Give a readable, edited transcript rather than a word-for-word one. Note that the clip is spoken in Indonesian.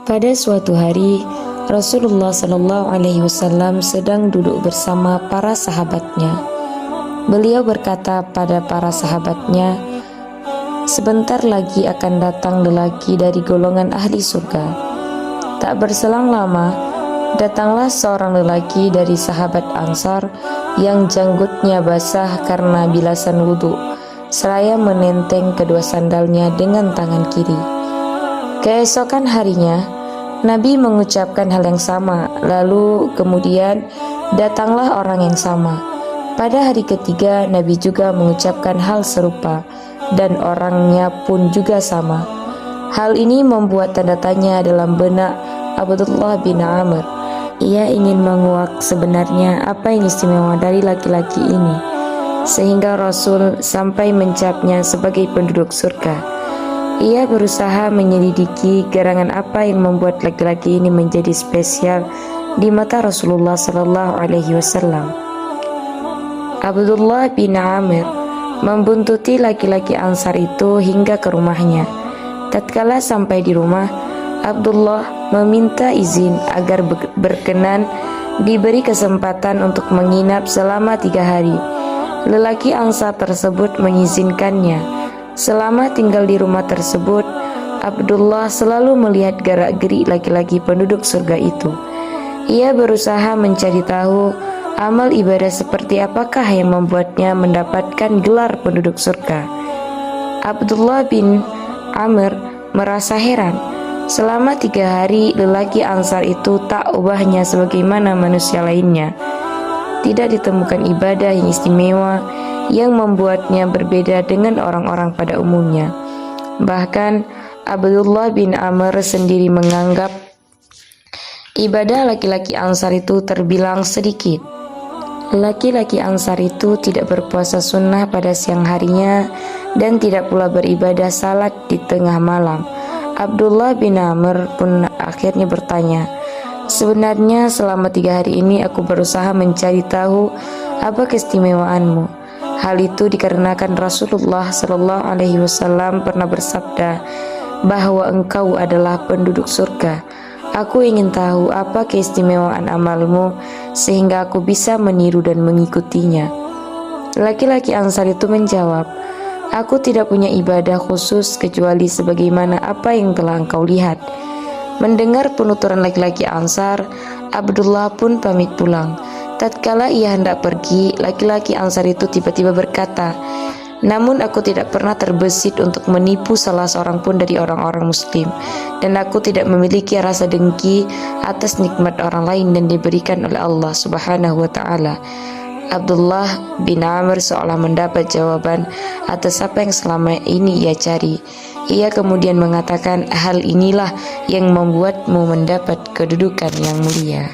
Pada suatu hari, Rasulullah Shallallahu Alaihi Wasallam sedang duduk bersama para sahabatnya. Beliau berkata pada para sahabatnya, "Sebentar lagi akan datang lelaki dari golongan ahli surga." Tak berselang lama, datanglah seorang lelaki dari sahabat Ansar yang janggutnya basah karena bilasan wudhu, seraya menenteng kedua sandalnya dengan tangan kiri. Keesokan harinya, Nabi mengucapkan hal yang sama, lalu kemudian datanglah orang yang sama. Pada hari ketiga, Nabi juga mengucapkan hal serupa, dan orangnya pun juga sama. Hal ini membuat tanda tanya dalam benak Abdullah bin Amr. Ia ingin menguak sebenarnya apa yang istimewa dari laki-laki ini, sehingga Rasul sampai mencapnya sebagai penduduk surga. Ia berusaha menyelidiki gerangan apa yang membuat laki-laki ini menjadi spesial di mata Rasulullah Sallallahu Alaihi Wasallam. Abdullah bin Amr membuntuti laki-laki Ansar itu hingga ke rumahnya. Tatkala sampai di rumah, Abdullah meminta izin agar berkenan diberi kesempatan untuk menginap selama 3 hari. Lelaki Ansar tersebut mengizinkannya. Selama tinggal di rumah tersebut, Abdullah selalu melihat gerak-gerik laki-laki penduduk surga itu. Ia berusaha mencari tahu amal ibadah seperti apakah yang membuatnya mendapatkan gelar penduduk surga. Abdullah bin Amr merasa heran. Selama 3 hari, lelaki Ansar itu tak ubahnya sebagaimana manusia lainnya. Tidak ditemukan ibadah yang istimewa yang membuatnya berbeda dengan orang-orang pada umumnya. Bahkan Abdullah bin Amr sendiri menganggap ibadah laki-laki Ansar itu terbilang sedikit. Laki-laki Ansar itu tidak berpuasa sunnah pada siang harinya dan tidak pula beribadah salat di tengah malam. Abdullah bin Amr pun akhirnya bertanya, "Sebenarnya selama 3 hari ini aku berusaha mencari tahu apa keistimewaanmu." Hal itu dikarenakan Rasulullah Shallallahu Alaihi Wasallam pernah bersabda bahwa engkau adalah penduduk surga. Aku ingin tahu apa keistimewaan amalmu sehingga aku bisa meniru dan mengikutinya. Laki-laki Ansar itu menjawab, "Aku tidak punya ibadah khusus kecuali sebagaimana apa yang telah engkau lihat." Mendengar penuturan laki-laki Ansar, Abdullah pun pamit pulang. Tatkala ia hendak pergi, laki-laki Ansar itu tiba-tiba berkata, "Namun aku tidak pernah terbesit untuk menipu salah seorang pun dari orang-orang muslim, dan aku tidak memiliki rasa dengki atas nikmat orang lain yang diberikan oleh Allah Subhanahu wa Ta'ala." Abdullah bin Amr seolah mendapat jawaban atas apa yang selama ini ia cari. Ia kemudian mengatakan, "Hal inilah yang membuatmu mendapat kedudukan yang mulia."